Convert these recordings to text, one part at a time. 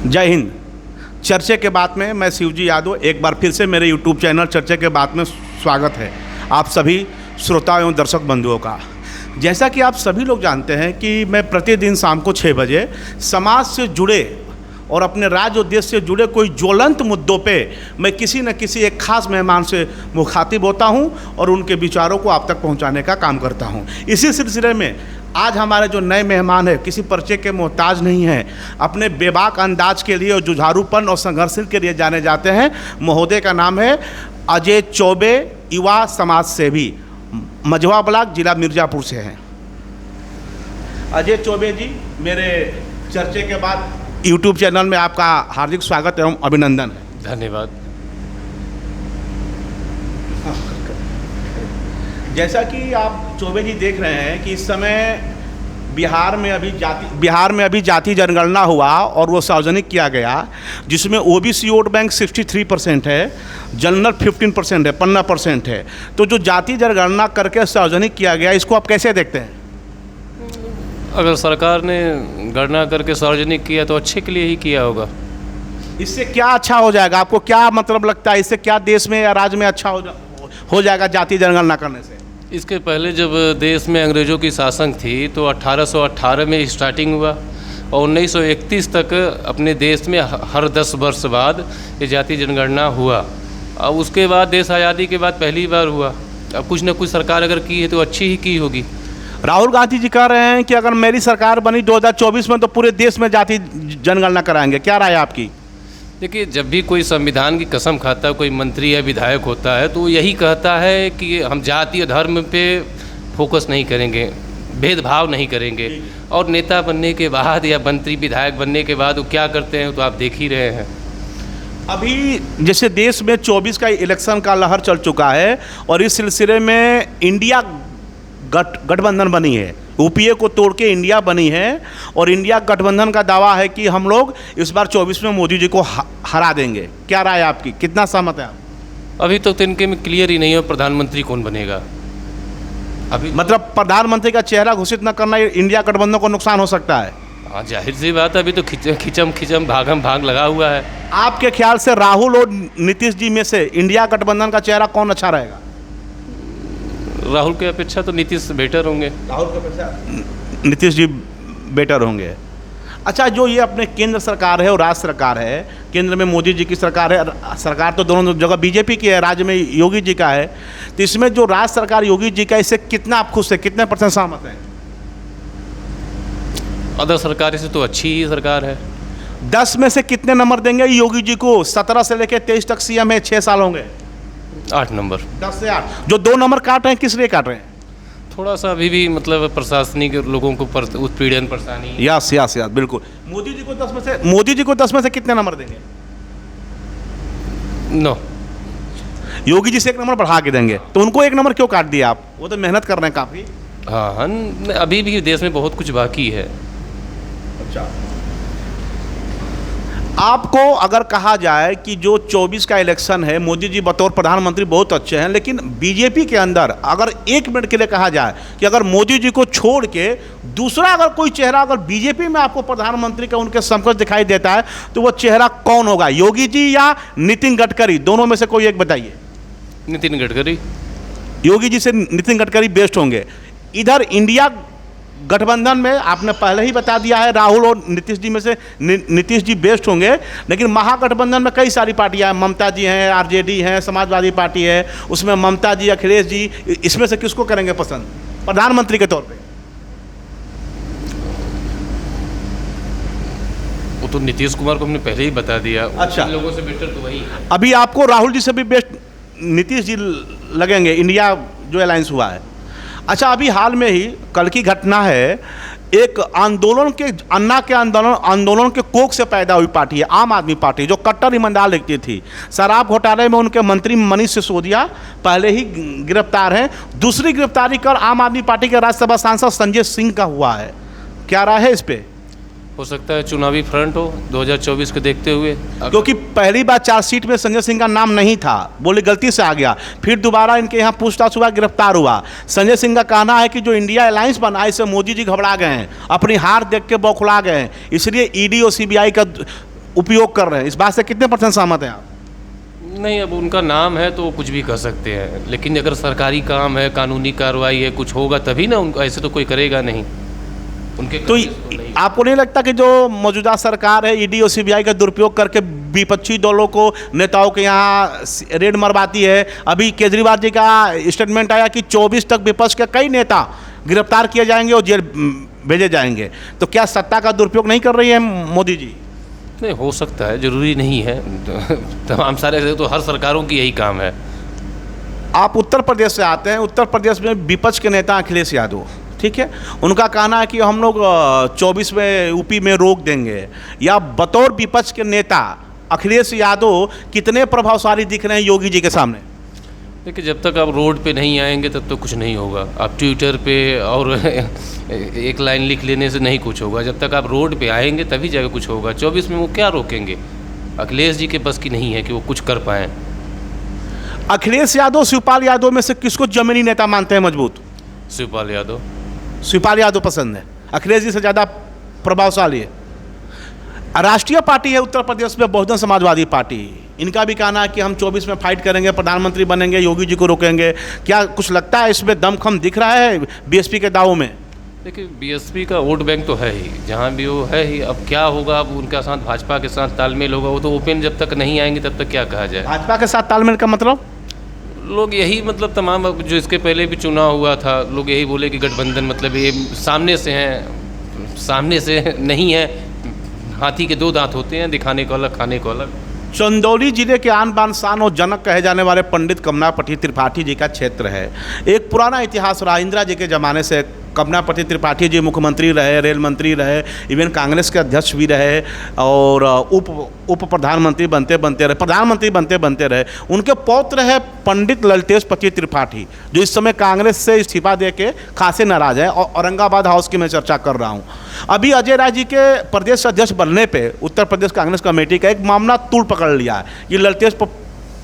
जय हिंद। चर्चे के बाद में मैं शिवजी यादव एक बार फिर से मेरे यूट्यूब चैनल चर्चे के बाद में स्वागत है आप सभी श्रोता एवं दर्शक बंधुओं का। जैसा कि आप सभी लोग जानते हैं कि मैं प्रतिदिन शाम को 6 बजे समाज से जुड़े और अपने राज्य और देश से जुड़े कोई ज्वलंत मुद्दों पे मैं किसी न किसी एक खास मेहमान से मुखातिब होता हूं और उनके विचारों को आप तक पहुंचाने का काम करता हूं। इसी सिलसिले में आज हमारे जो नए मेहमान हैं किसी परिचय के मोहताज नहीं हैं, अपने बेबाक अंदाज के लिए और जुझारूपन और संघर्षशील के लिए जाने जाते हैं। महोदय का नाम है अजय चौबे, युवा समाज सेवी, मझवा ब्लॉक, जिला मिर्ज़ापुर से हैं। अजय चौबे जी, मेरे चर्चे के बाद यूट्यूब चैनल में आपका हार्दिक स्वागत एवं अभिनंदन है। धन्यवाद। जैसा कि आप चौबे जी देख रहे हैं कि इस समय बिहार में अभी जाति जनगणना हुआ और वो सार्वजनिक किया गया, जिसमें ओबीसी वोट बैंक 63% है, जनरल 15% है, 15% है। तो जो जाति जनगणना करके सार्वजनिक किया गया, इसको आप कैसे देखते हैं? अगर सरकार ने गणना करके सार्वजनिक किया तो अच्छे के लिए ही किया होगा। इससे क्या अच्छा हो जाएगा? आपको क्या मतलब लगता है, इससे क्या देश में या राज्य में अच्छा हो जाएगा जाति जनगणना करने से? इसके पहले जब देश में अंग्रेज़ों की शासन थी तो 1818 में स्टार्टिंग हुआ और 1931 तक अपने देश में हर 10 वर्ष बाद ये जाति जनगणना हुआ। अब उसके बाद देश आज़ादी के बाद पहली बार हुआ। अब कुछ न कुछ सरकार अगर की है तो अच्छी ही की होगी। राहुल गांधी जी कह रहे हैं कि अगर मेरी सरकार बनी 2024 में तो पूरे देश में जाति जनगणना कराएंगे। क्या राय है आपकी? देखिए, जब भी कोई संविधान की कसम खाता है, कोई मंत्री या विधायक होता है तो यही कहता है कि हम जाति और धर्म पे फोकस नहीं करेंगे, भेदभाव नहीं करेंगे। और नेता बनने के बाद या मंत्री विधायक बनने के बाद वो क्या करते हैं तो आप देख ही रहे हैं। अभी जैसे देश में 24 का इलेक्शन का लहर चल चुका है और इस सिलसिले में इंडिया गठबंधन बनी है, यूपीए को तोड़ के इंडिया बनी है और इंडिया गठबंधन का दावा है कि हम लोग इस बार 24 में मोदी जी को हरा देंगे। क्या राय है आपकी, कितना सहमत है आप? अभी तो इनके में क्लियर ही नहीं है प्रधानमंत्री कौन बनेगा। अभी मतलब प्रधानमंत्री का चेहरा घोषित न करना इंडिया गठबंधन को नुकसान हो सकता है? हाँ, जाहिर सी बात है। अभी तो खिचम भागम भाग लगा हुआ है। आपके ख्याल से राहुल और नीतीश जी में से इंडिया गठबंधन का चेहरा कौन अच्छा रहेगा? राहुल की अपेक्षा तो नीतीश बेटर होंगे। राहुल की अपेक्षा नीतीश जी बेटर होंगे। अच्छा, जो ये अपने केंद्र सरकार है और राज्य सरकार है, केंद्र में मोदी जी की सरकार है, सरकार तो दोनों जगह बीजेपी की है, राज्य में योगी जी का है, तो इसमें जो राज्य सरकार योगी जी का, इससे कितना आप खुश हैं, कितने % सहमत हैं? अदर सरकार से तो अच्छी ही सरकार है। 10 में से कितने नंबर देंगे योगी जी को? 17 से लेकर 23 तक सीएम है, 6 साल होंगे। 8 नंबर। 10 से 8। जो 2 नंबर काट रहे हैं, किस लिए काट रहे हैं? थोड़ा सा अभी भी मतलब प्रशासनिक लोगों को उत्पीड़न परेशानी। यस, बिल्कुल। मोदी जी को 10 में से कितने नंबर देंगे? 9। योगी जी से 1 नंबर बढ़ा के देंगे, तो उनको 1 नंबर क्यों काट दिया आप? वो तो मेहनत कर रहे हैं काफ़ी। हाँ, अभी भी देश में बहुत कुछ बाकी है। अच्छा, आपको अगर कहा जाए कि जो 24 का इलेक्शन है, मोदी जी बतौर प्रधानमंत्री बहुत अच्छे हैं, लेकिन बीजेपी के अंदर अगर 1 मिनट के लिए कहा जाए कि अगर मोदी जी को छोड़ के दूसरा अगर कोई चेहरा अगर बीजेपी में आपको प्रधानमंत्री का उनके समकक्ष दिखाई देता है, तो वो चेहरा कौन होगा? योगी जी या नितिन गडकरी? दोनों में से कोई एक बताइए। नितिन गडकरी। योगी जी से नितिन गडकरी बेस्ट होंगे। इधर इंडिया गठबंधन में आपने पहले ही बता दिया है, राहुल और नीतीश जी में से नीतीश जी बेस्ट होंगे, लेकिन महागठबंधन में कई सारी पार्टियां हैं, ममता जी हैं, आरजेडी हैं, समाजवादी पार्टी है, उसमें ममता जी, अखिलेश जी, इसमें से किसको करेंगे पसंद प्रधानमंत्री के तौर पे? वो तो नीतीश कुमार को हमने पहले ही बता दिया। अच्छा, लोगों से बेटर तो वही है। अभी आपको राहुल जी से भी बेस्ट नीतीश जी लगेंगे, इंडिया जो अलायंस हुआ है। अच्छा, अभी हाल में ही कल की घटना है, एक आंदोलन के आंदोलन के कोख से पैदा हुई पार्टी है आम आदमी पार्टी, जो कट्टर ईमानदार लगती थी। शराब घोटाले में उनके मंत्री मनीष सिसोदिया पहले ही गिरफ्तार हैं। दूसरी गिरफ्तारी कर आम आदमी पार्टी के राज्यसभा सांसद संजय सिंह का हुआ है। क्या राय है इस पे? हो सकता है चुनावी फ्रंट हो 2024 को देखते हुए, क्योंकि पहली बार चार्जशीट में संजय सिंह का नाम नहीं था, बोले गलती से आ गया, फिर दोबारा इनके यहाँ पूछताछ हुआ, गिरफ्तार हुआ। संजय सिंह का कहना है कि जो इंडिया अलायंस बना इससे मोदी जी घबरा गए हैं, अपनी हार देख के बौखला गए हैं, इसलिए ईडी और सीबीआई का उपयोग कर रहे हैं, इस बात से कितने % सहमत हैं आप? नहीं, अब उनका नाम है तो वो कुछ भी कर सकते हैं, लेकिन अगर सरकारी काम है, कानूनी कार्रवाई है, कुछ होगा तभी ना, उनको ऐसे तो कोई करेगा नहीं उनके। तो आपको नहीं लगता कि जो मौजूदा सरकार है ईडी और सीबीआई का दुरुपयोग करके विपक्षी दलों को, नेताओं के यहाँ रेड मरवाती है? अभी केजरीवाल जी का स्टेटमेंट आया कि 24 तक विपक्ष के कई नेता गिरफ्तार किए जाएंगे और जेल भेजे जाएंगे। तो क्या सत्ता का दुरुपयोग नहीं कर रही है मोदी जी? नहीं, हो सकता है, जरूरी नहीं है। तमाम सारे तो हर सरकारों की यही काम है। आप उत्तर प्रदेश से आते हैं, उत्तर प्रदेश में विपक्ष के नेता अखिलेश यादव, ठीक है, उनका कहना है कि हम लोग 24 में यूपी में रोक देंगे। या बतौर विपक्ष के नेता अखिलेश यादव कितने प्रभावशाली दिख रहे हैं योगी जी के सामने? देखिए, जब तक आप रोड पे नहीं आएंगे तब तक कुछ नहीं होगा। आप ट्विटर पे और एक लाइन लिख लेने से नहीं कुछ होगा। जब तक आप रोड पे आएंगे तभी जाकर कुछ होगा। 24 में वो क्या रोकेंगे? अखिलेश जी के बस की नहीं है कि वो कुछ कर पाएँ। अखिलेश यादव शिवपाल यादव में से किसको जमीनी नेता मानते हैं मजबूत? शिवपाल यादव। शिवपाल यादव पसंद है, अखिलेश जी से ज़्यादा प्रभावशाली है। राष्ट्रीय पार्टी है उत्तर प्रदेश में बहुजन समाजवादी पार्टी, इनका भी कहना है कि हम 24 में फाइट करेंगे, प्रधानमंत्री बनेंगे, योगी जी को रोकेंगे। क्या कुछ लगता है इसमें दमखम दिख रहा है बीएसपी के दावों में? देखिए, बीएसपी का वोट बैंक तो है ही, जहाँ भी वो है ही। अब क्या होगा, अब उनका साथ भाजपा के साथ तालमेल होगा, वो तो ओपन जब तक नहीं आएंगे तब तक क्या कहा जाए। भाजपा के साथ तालमेल का मतलब? लोग यही, मतलब तमाम जो इसके पहले भी चुनाव हुआ था, लोग यही बोले कि गठबंधन मतलब ये सामने से हैं, सामने से नहीं है। हाथी के 2 दांत होते हैं, दिखाने को अलग, खाने को अलग। चंदौली जिले के आन बान शान और जनक कहे जाने वाले पंडित कमलापति त्रिपाठी जी का क्षेत्र है। एक पुराना इतिहास रहा, इंदिरा जी के ज़माने से कमलापति त्रिपाठी जी मुख्यमंत्री रहे, रेल मंत्री रहे, इवन कांग्रेस के अध्यक्ष भी रहे और उप प्रधानमंत्री प्रधानमंत्री बनते रहे। उनके पौत्र है पंडित ललितेश पति त्रिपाठी, जो इस समय कांग्रेस से इस्तीफा दे के खासे नाराज है। और औरंगाबाद हाउस की मैं चर्चा कर रहा हूँ। अभी अजय राय जी के प्रदेश अध्यक्ष बनने पे उत्तर प्रदेश कांग्रेस कमेटी का एक मामला तूल पकड़ लिया है। ये ललितेश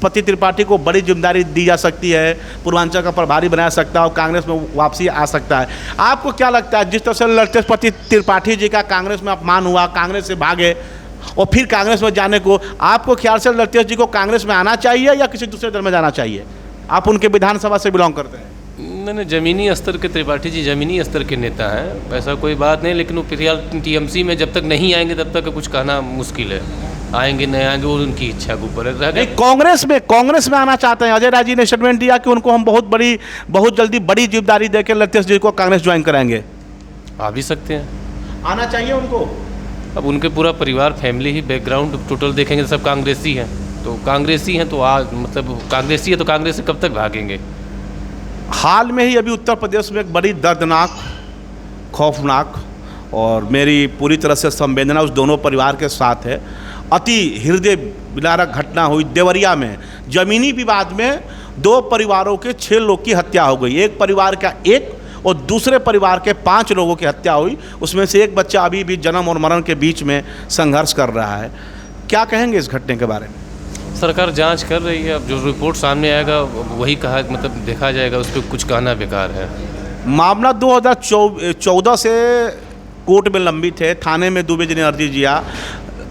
पति त्रिपाठी को बड़ी जिम्मेदारी दी जा सकती है, पूर्वांचल का प्रभारी बनाया सकता है और कांग्रेस में वापसी आ सकता है। आपको क्या लगता है, जिस तरह से ललितेश पति त्रिपाठी जी का कांग्रेस में अपमान हुआ, कांग्रेस से भागे और फिर कांग्रेस में जाने को, आपको ख्याल से ललितेश जी को कांग्रेस में आना चाहिए या किसी दूसरे दल में जाना चाहिए? आप उनके विधानसभा से बिलोंग करते हैं। मैंने ज़मीनी स्तर के त्रिपाठी जी ज़मीनी स्तर के नेता हैं, ऐसा कोई बात नहीं। लेकिन वो फिलहाल टीएमसी में जब तक नहीं आएंगे तब तक कुछ कहना मुश्किल है। आएंगे नहीं आएंगे वो उनकी इच्छा के ऊपर है। कांग्रेस में आना चाहते हैं। अजय राय जी ने स्टेटमेंट दिया कि उनको हम बहुत जल्दी बड़ी जिम्मेदारी देकर ललितेश जी को कांग्रेस ज्वाइन कराएंगे। आ भी सकते हैं, आना चाहिए उनको। अब उनके पूरा परिवार, फैमिली ही, बैकग्राउंड टोटल देखेंगे तो सब कांग्रेसी हैं, तो कांग्रेसी हैं तो मतलब कांग्रेसी है तो कांग्रेस से कब तक भागेंगे। हाल में ही अभी उत्तर प्रदेश में एक बड़ी दर्दनाक, खौफनाक और मेरी पूरी तरह से संवेदना उस दोनों परिवार के साथ है। अति हृदय विदारक घटना हुई देवरिया में। जमीनी विवाद में 2 परिवारों के 6 लोग की हत्या हो गई। एक परिवार का 1 और दूसरे परिवार के 5 लोगों की हत्या हुई। उसमें से एक बच्चा अभी भी जन्म और मरण के बीच में संघर्ष कर रहा है। क्या कहेंगे इस घटने के बारे में? सरकार जांच कर रही है, अब जो रिपोर्ट सामने आएगा वही कहा, मतलब देखा जाएगा, उस पर कुछ कहना बेकार है। मामला 2014 से कोर्ट में लंबित है। थाने में दुबे जी ने अर्जी दिया,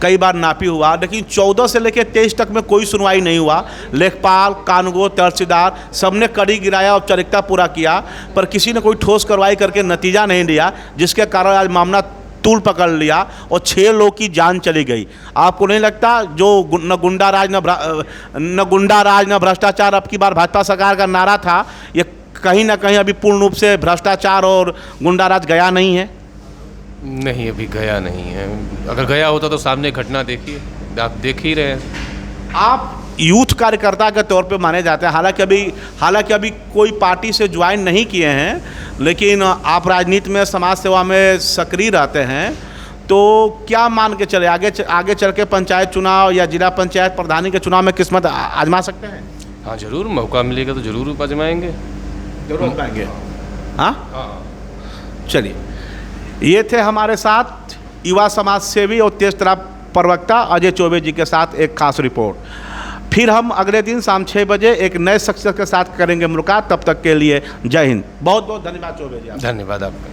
कई बार नापी हुआ, लेकिन 14 से लेकर 23 तक में कोई सुनवाई नहीं हुआ। लेखपाल, कानूनगो, तहसीलदार सबने कड़ी गिराया, औपचारिकता पूरा किया, पर किसी ने कोई ठोस कार्रवाई करके नतीजा नहीं दिया, जिसके कारण आज मामला तूल पकड़ लिया और 6 लोग की जान चली गई। आपको नहीं लगता जो न गुंडा राज न भ्रष्टाचार अब की बार भाजपा सरकार का नारा था, ये कहीं ना कहीं अभी पूर्ण रूप से भ्रष्टाचार और गुंडा राज गया नहीं है? नहीं, अभी गया नहीं है। अगर गया होता तो सामने घटना देखिए, आप देख ही रहे हैं। आप यूथ कार्यकर्ता के तौर पे माने जाते हैं, हालांकि अभी कोई पार्टी से ज्वाइन नहीं किए हैं, लेकिन आप राजनीति में, समाज सेवा में सक्रिय रहते हैं। तो क्या मान के चले, आगे चल के पंचायत चुनाव या जिला पंचायत प्रधानी के चुनाव में किस्मत आजमा सकते हैं? हाँ, जरूर, मौका मिलेगा तो जरूर आजमाएंगे, जरूर आजमाएंगे। हाँ, चलिए, ये थे हमारे साथ युवा समाज सेवी और तेज तर्रार प्रवक्ता अजय चौबे जी के साथ एक खास रिपोर्ट। फिर हम अगले दिन शाम 6 बजे एक नए शख्सियत के साथ करेंगे मुलाकात। तब तक के लिए जय हिंद। बहुत बहुत धन्यवाद चौबे जी। धन्यवाद आपका।